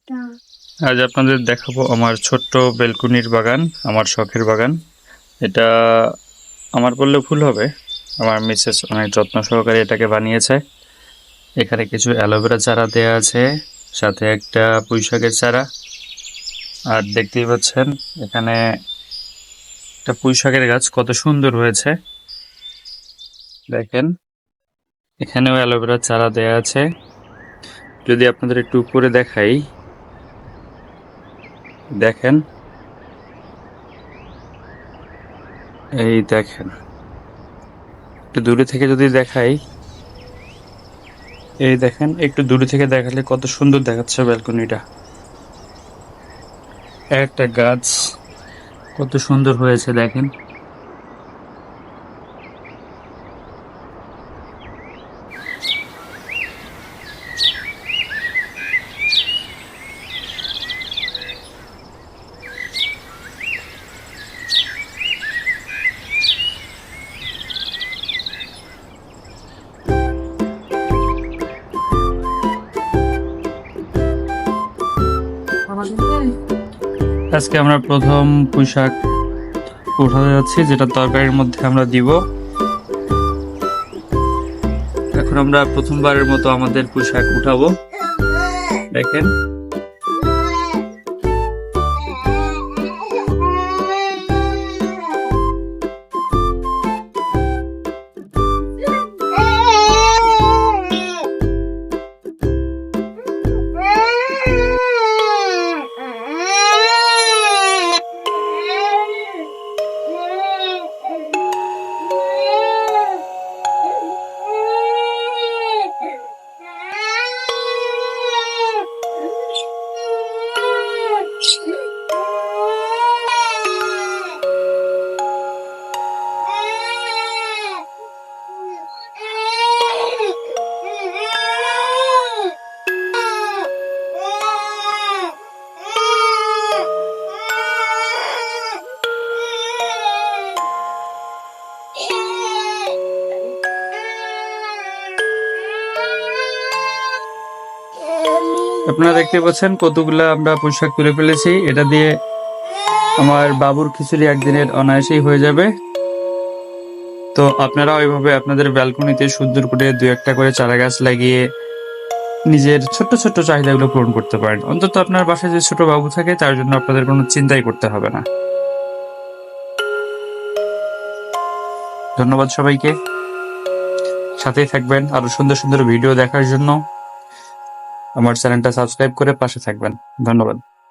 আজ আপনাদের দেখাবো আমার ছোট্ট বেলকুনির বাগান, আমার শখের বাগান। এটা আমার বললে ভুল হবে, আমার মিসেস অনেক যত্ন সহকারে এটাকে বানিয়েছে। এখানে কিছু অ্যালোভেরা চারা দেয়া আছে, সাথে একটা পুঁইশাকের চারা। আর দেখতেই পাচ্ছেন এখানে একটা পুঁইশাকের গাছ কত সুন্দর হয়েছে, দেখেন। এখানেও অ্যালোভেরা চারা দেয়া আছে। যদি আপনাদের একটু উপরে দেখাই, দেখেন, এই দেখেন, একটু দূরে থেকে যদি দেখাই, এই দেখেন, একটু দূরে থেকে দেখালে কত সুন্দর দেখাচ্ছে ব্যালকনিটা। একটা গাছ কত সুন্দর হয়েছে দেখেন। আজকে আমরা প্রথম পুঁইশাক উঠাতে যাচ্ছি, যেটা তরকারির মধ্যে আমরা দিব। এখন আমরা প্রথমবারের মতো আমাদের পুঁইশাক উঠাবো, দেখেন। আপনারা দেখতে পাচ্ছেন কতগুলা আমরা পুঁইশাক তুলে ফেলেছি। এটা দিয়ে আমার বাবুর খিচুড়ি একদিনের অনায়াসেই হয়ে যাবে। তো আপনারা ওইভাবে আপনাদের ব্যালকনিতে সুন্দর করে দু একটা করে চারা গাছ লাগিয়ে নিজের ছোট্ট ছোট্ট চাহিদাগুলো পূরণ করতে পারেন। অন্তত আপনার বাসায় যে ছোট বাবু থাকে তার জন্য আপনাদের কোনো চিন্তাই করতে হবে না। ধন্যবাদ সবাইকে, সাথেই থাকবেন আরো সুন্দর সুন্দর ভিডিও দেখার জন্য। আমার চ্যানেলটা সাবস্ক্রাইব করে পাশে থাকবেন। ধন্যবাদ।